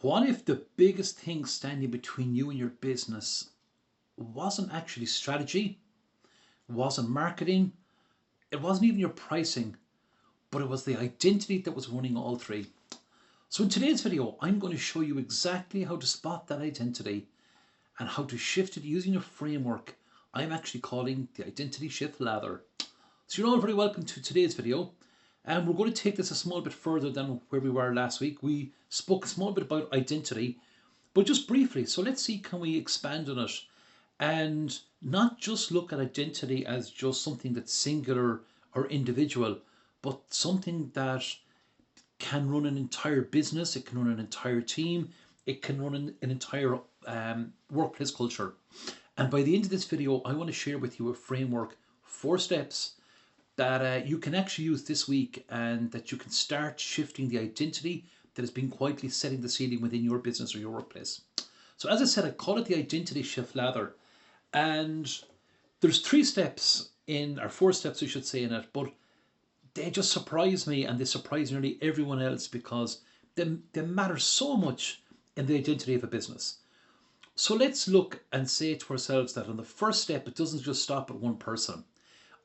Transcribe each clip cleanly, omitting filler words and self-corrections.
What if the biggest thing standing between you and your business wasn't actually strategy, wasn't marketing, it wasn't even your pricing, but it was the identity that was running all three? So in today's video, I'm going to show you exactly how to spot that identity and how to shift it using a framework I'm actually calling the identity shift ladder. So you're all very welcome to today's video. And we're going to take this a small bit further than where we were last week. We spoke a small bit about identity, but just briefly. So let's see, can we expand on it and not just look at identity as just something that's singular or individual, but something that can run an entire business, it can run an entire team, it can run an entire workplace culture. And by the end of this video, I want to share with you a framework, 4 steps that you can actually use this week, and that you can start shifting the identity that has been quietly setting the ceiling within your business or your workplace. So as I said, I call it the identity shift ladder. And there's 3 steps in, or 4 steps I should say, in it, but they just surprise me, and they surprise nearly everyone else, because they matter so much in the identity of a business. So let's look and say to ourselves that on the first step, it doesn't just stop at one person.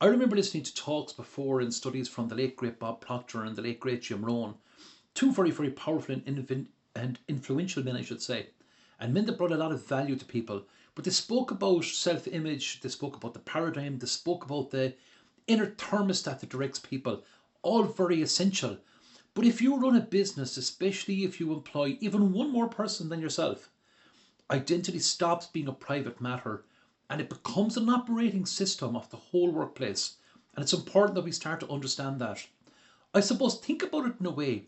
I remember listening to talks before and studies from the late great Bob Proctor and the late great Jim Rohn, 2 very, very powerful and influential men, I should say, and men that brought a lot of value to people. But they spoke about self-image, they spoke about the paradigm, they spoke about the inner thermostat that directs people, all very essential. But if you run a business, especially if you employ even one more person than yourself, identity stops being a private matter and it becomes an operating system of the whole workplace. And it's important that we start to understand that. I suppose, think about it in a way.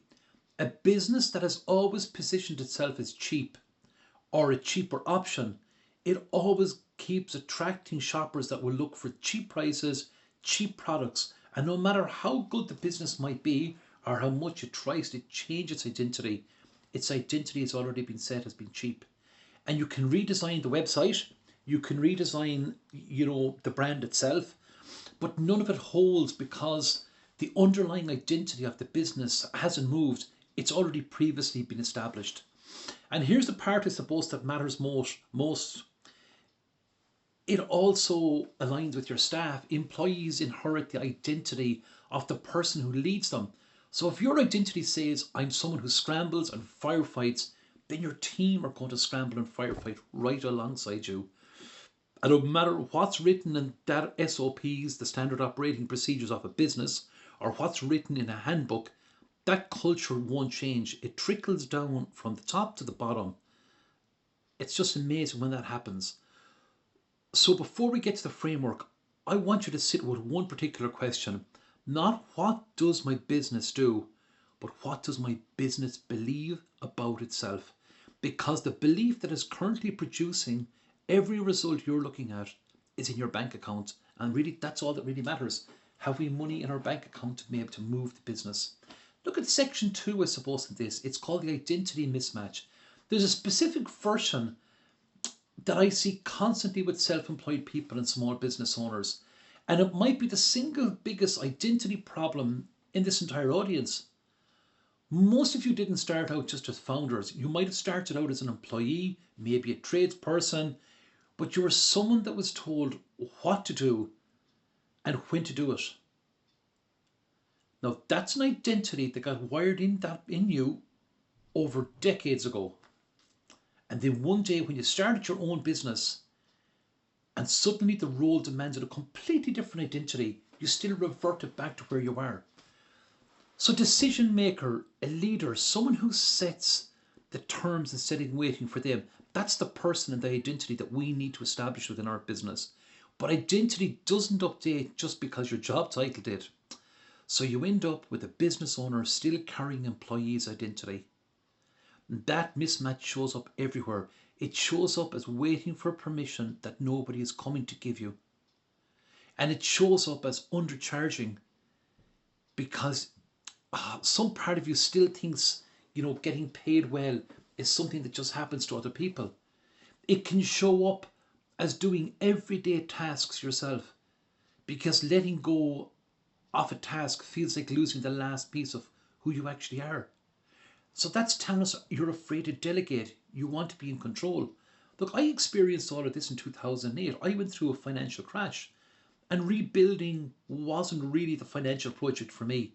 A business that has always positioned itself as cheap, or a cheaper option, it always keeps attracting shoppers that will look for cheap prices, cheap products. And no matter how good the business might be, or how much it tries to change its identity has already been set as being cheap. And you can redesign the website, you can redesign, the brand itself, but none of it holds, because the underlying identity of the business hasn't moved. It's already previously been established. And here's the part, I suppose, that matters most. It also aligns with your staff. Employees inherit the identity of the person who leads them. So if your identity says, I'm someone who scrambles and firefights, then your team are going to scramble and firefight right alongside you. And no matter what's written in that SOPs, the standard operating procedures of a business, or what's written in a handbook, that culture won't change. It trickles down from the top to the bottom. It's just amazing when that happens. So before we get to the framework, I want you to sit with one particular question. Not what does my business do, but what does my business believe about itself? Because the belief that is currently producing every result you're looking at is in your bank account. And really, that's all that really matters. Have we money in our bank account to be able to move the business? Look at section 2, I suppose, in this. It's called the identity mismatch. There's a specific version that I see constantly with self-employed people and small business owners. And it might be the single biggest identity problem in this entire audience. Most of you didn't start out just as founders. You might have started out as an employee, maybe a tradesperson, but you were someone that was told what to do and when to do it. Now that's an identity that got wired in you over decades ago. And then one day when you started your own business and suddenly the role demanded a completely different identity, you still reverted back to where you are. So decision maker, a leader, someone who sets the terms instead of waiting for them, that's the person and the identity that we need to establish within our business. But identity doesn't update just because your job title did. So you end up with a business owner still carrying employees' identity. And that mismatch shows up everywhere. It shows up as waiting for permission that nobody is coming to give you. And it shows up as undercharging, because some part of you still thinks, getting paid well is something that just happens to other people. It can show up as doing everyday tasks yourself, because letting go of a task feels like losing the last piece of who you actually are. So that's telling us you're afraid to delegate. You want to be in control. Look, I experienced all of this in 2008. I went through a financial crash, and rebuilding wasn't really the financial project for me.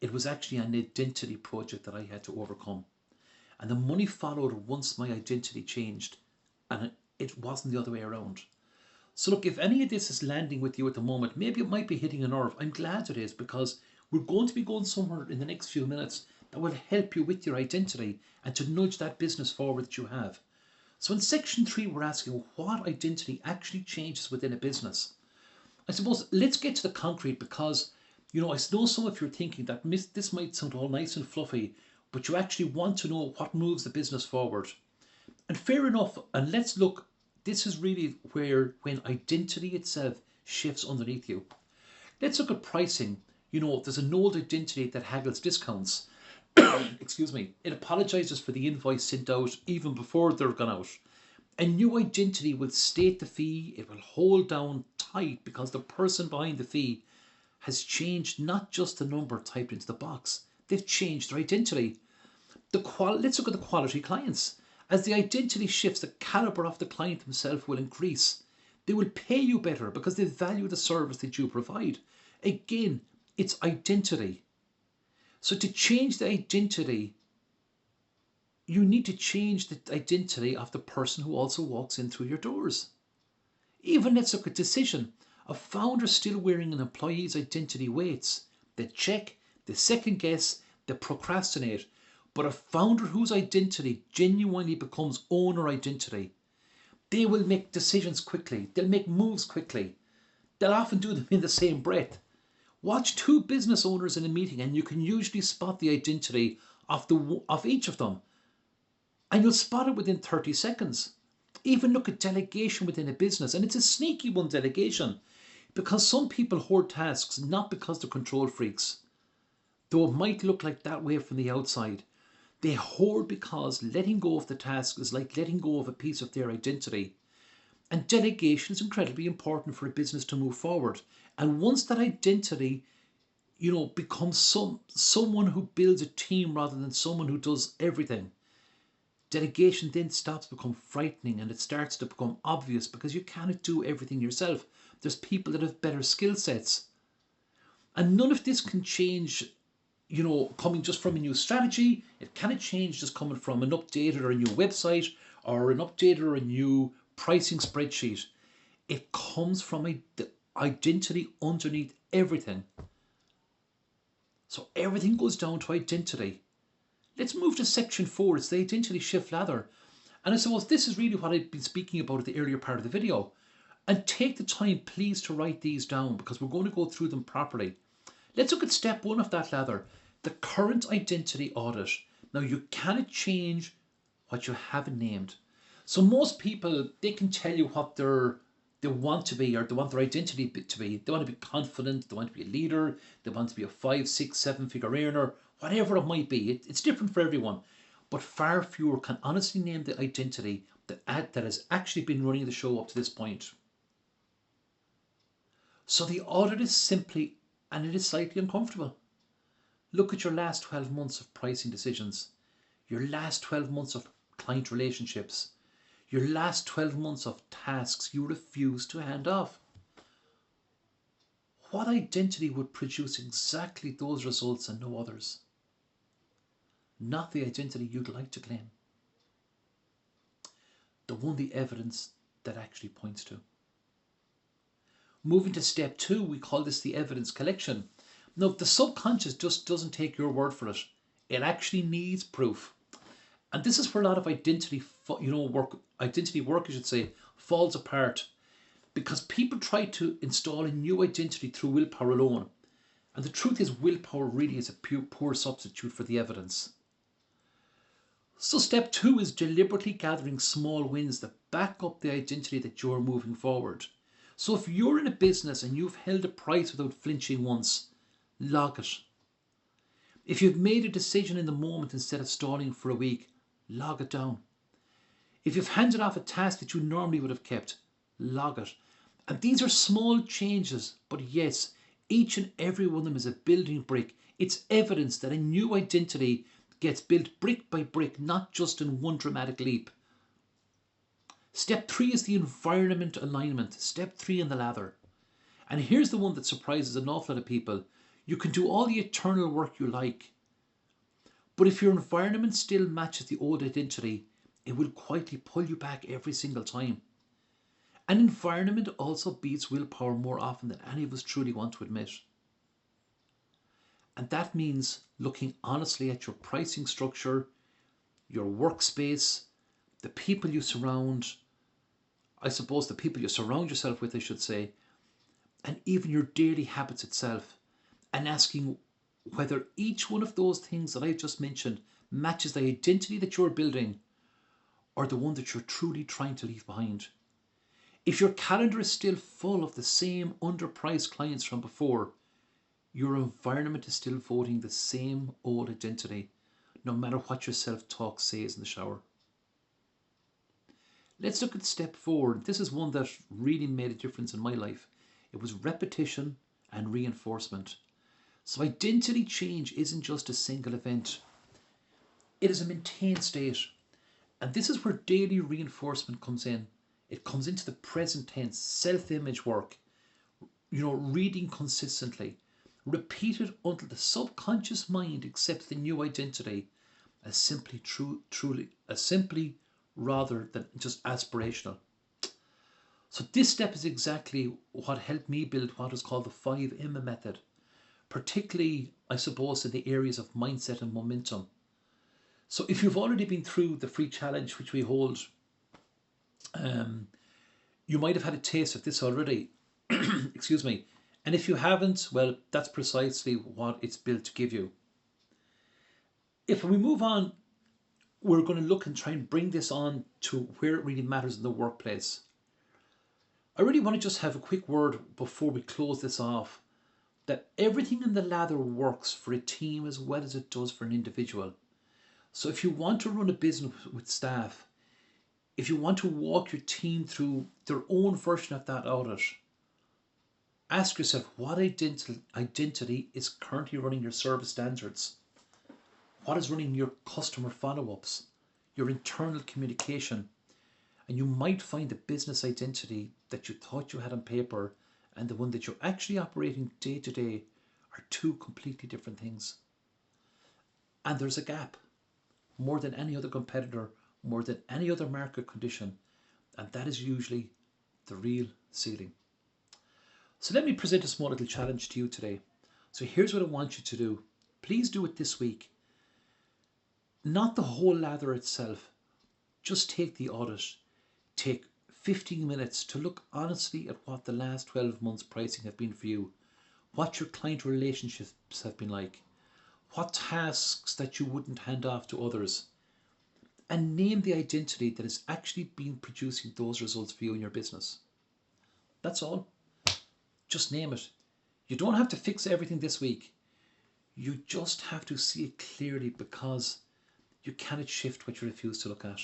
It was actually an identity project that I had to overcome. And the money followed once my identity changed, and it wasn't the other way around. So look, if any of this is landing with you at the moment, maybe it might be hitting a nerve. I'm glad it is, because we're going to be going somewhere in the next few minutes that will help you with your identity and to nudge that business forward that you have. So in section 3, we're asking what identity actually changes within a business. I suppose let's get to the concrete, because I know some of you are thinking that this might sound all nice and fluffy, but you actually want to know what moves the business forward. And fair enough, and let's look, this is really when identity itself shifts underneath you. Let's look at pricing. There's an old identity that haggles discounts. Excuse me. It apologizes for the invoice sent out even before they're gone out. A new identity will state the fee, it will hold down tight because the person behind the fee has changed not just the number typed into the box, they've changed their identity. Let's look at the quality clients. As the identity shifts, the caliber of the client himself will increase. They will pay you better because they value the service that you provide. Again, it's identity. So to change the identity, you need to change the identity of the person who also walks in through your doors. Even let's look at decision. A founder still wearing an employee's identity waits. They check, they second guess, they procrastinate. But a founder whose identity genuinely becomes owner identity, they will make decisions quickly. They'll make moves quickly. They'll often do them in the same breath. Watch two business owners in a meeting and you can usually spot the identity of each of them. And you'll spot it within 30 seconds. Even look at delegation within a business, and it's a sneaky one, delegation, because some people hoard tasks not because they're control freaks, though it might look like that way from the outside. They hoard because letting go of the task is like letting go of a piece of their identity. And delegation is incredibly important for a business to move forward. And once that identity, becomes someone who builds a team rather than someone who does everything, delegation then stops to become frightening and it starts to become obvious because you cannot do everything yourself. There's people that have better skill sets. And none of this can change, coming just from a new strategy. It cannot change just coming from an updated or a new website or an updated or a new pricing spreadsheet. It comes from the identity underneath everything. So everything goes down to identity. Let's move to section 4. It's the identity shift ladder. And I suppose this is really what I've been speaking about at the earlier part of the video. And take the time, please, to write these down because we're going to go through them properly. Let's look at step 1 of that ladder, the current identity audit. Now, you cannot change what you haven't named. So most people, they can tell you what they want to be, or they want their identity to be. They want to be confident, they want to be a leader, they want to be a 5, 6, 7 figure earner, whatever it might be. It's different for everyone. But far fewer can honestly name the identity that has actually been running the show up to this point. So the audit is simply, and it is slightly uncomfortable. Look at your last 12 months of pricing decisions, your last 12 months of client relationships, your last 12 months of tasks you refuse to hand off. What identity would produce exactly those results and no others? Not the identity you'd like to claim. The one the evidence that actually points to. Moving to step 2, we call this the evidence collection. Now, the subconscious just doesn't take your word for it. It actually needs proof. And this is where a lot of identity work, I should say, falls apart. Because people try to install a new identity through willpower alone. And the truth is, willpower really is a poor substitute for the evidence. So step 2 is deliberately gathering small wins that back up the identity that you're moving forward. So if you're in a business and you've held a price without flinching once, log it. If you've made a decision in the moment instead of stalling for a week, log it down. If you've handed off a task that you normally would have kept, log it. And these are small changes, but yes, each and every one of them is a building brick. It's evidence that a new identity gets built brick by brick, not just in one dramatic leap. Step 3 is the environment alignment. Step 3 in the ladder. And here's the one that surprises an awful lot of people. You can do all the eternal work you like, but if your environment still matches the old identity, it will quietly pull you back every single time. An environment also beats willpower more often than any of us truly want to admit. And that means looking honestly at your pricing structure, your workspace, the people you surround, the people you surround yourself with, I should say, and even your daily habits itself, and asking whether each one of those things that I just mentioned matches the identity that you're building or the one that you're truly trying to leave behind. If your calendar is still full of the same underpriced clients from before, your environment is still voting the same old identity, no matter what your self-talk says in the shower. Let's look at step 4. This is one that really made a difference in my life. It was repetition and reinforcement. So identity change isn't just a single event. It is a maintained state. And this is where daily reinforcement comes in. It comes into the present tense, self-image work. Reading consistently. Repeated until the subconscious mind accepts the new identity as simply rather than just aspirational. So this step is exactly what helped me build what is called the 5M method, particularly, I suppose, in the areas of mindset and momentum. So if you've already been through the free challenge which we hold, you might have had a taste of this already. Excuse me. And if you haven't, well, that's precisely what it's built to give you. If we move on, we're going to look and try and bring this on to where it really matters in the workplace. I really want to just have a quick word before we close this off, that everything in the ladder works for a team as well as it does for an individual. So if you want to run a business with staff, if you want to walk your team through their own version of that audit, ask yourself what identity is currently running your service standards. What is running your customer follow-ups, your internal communication? And you might find the business identity that you thought you had on paper and the one that you're actually operating day to day are two completely different things. And there's a gap, more than any other competitor, more than any other market condition, and that is usually the real ceiling. So let me present a small little challenge to you today. So here's what I want you to do. Please do it this week. Not the whole ladder itself. Just take the audit. Take 15 minutes to look honestly at what the last 12 months pricing have been for you. What your client relationships have been like. What tasks that you wouldn't hand off to others. And name the identity that has actually been producing those results for you in your business. That's all. Just name it. You don't have to fix everything this week. You just have to see it clearly, because you cannot shift what you refuse to look at.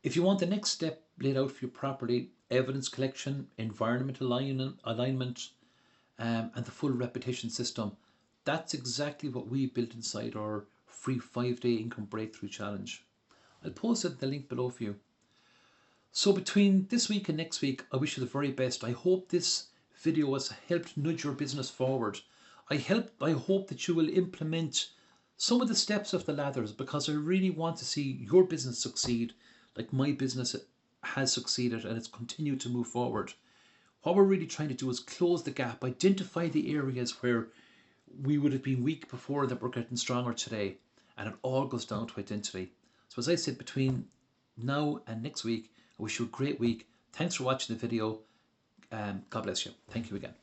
If you want the next step laid out for you properly, evidence collection, environment alignment, and the full repetition system, that's exactly what we built inside our free 5-day income breakthrough challenge. I'll post the link below for you. So between this week and next week, I wish you the very best. I hope this video has helped nudge your business forward. I hope that you will implement some of the steps of the ladders, because I really want to see your business succeed like my business has succeeded and it's continued to move forward. What we're really trying to do is close the gap, identify the areas where we would have been weak before that we're getting stronger today, and it all goes down to identity. So as I said, between now and next week, I wish you a great week. Thanks for watching the video. God bless you. Thank you again.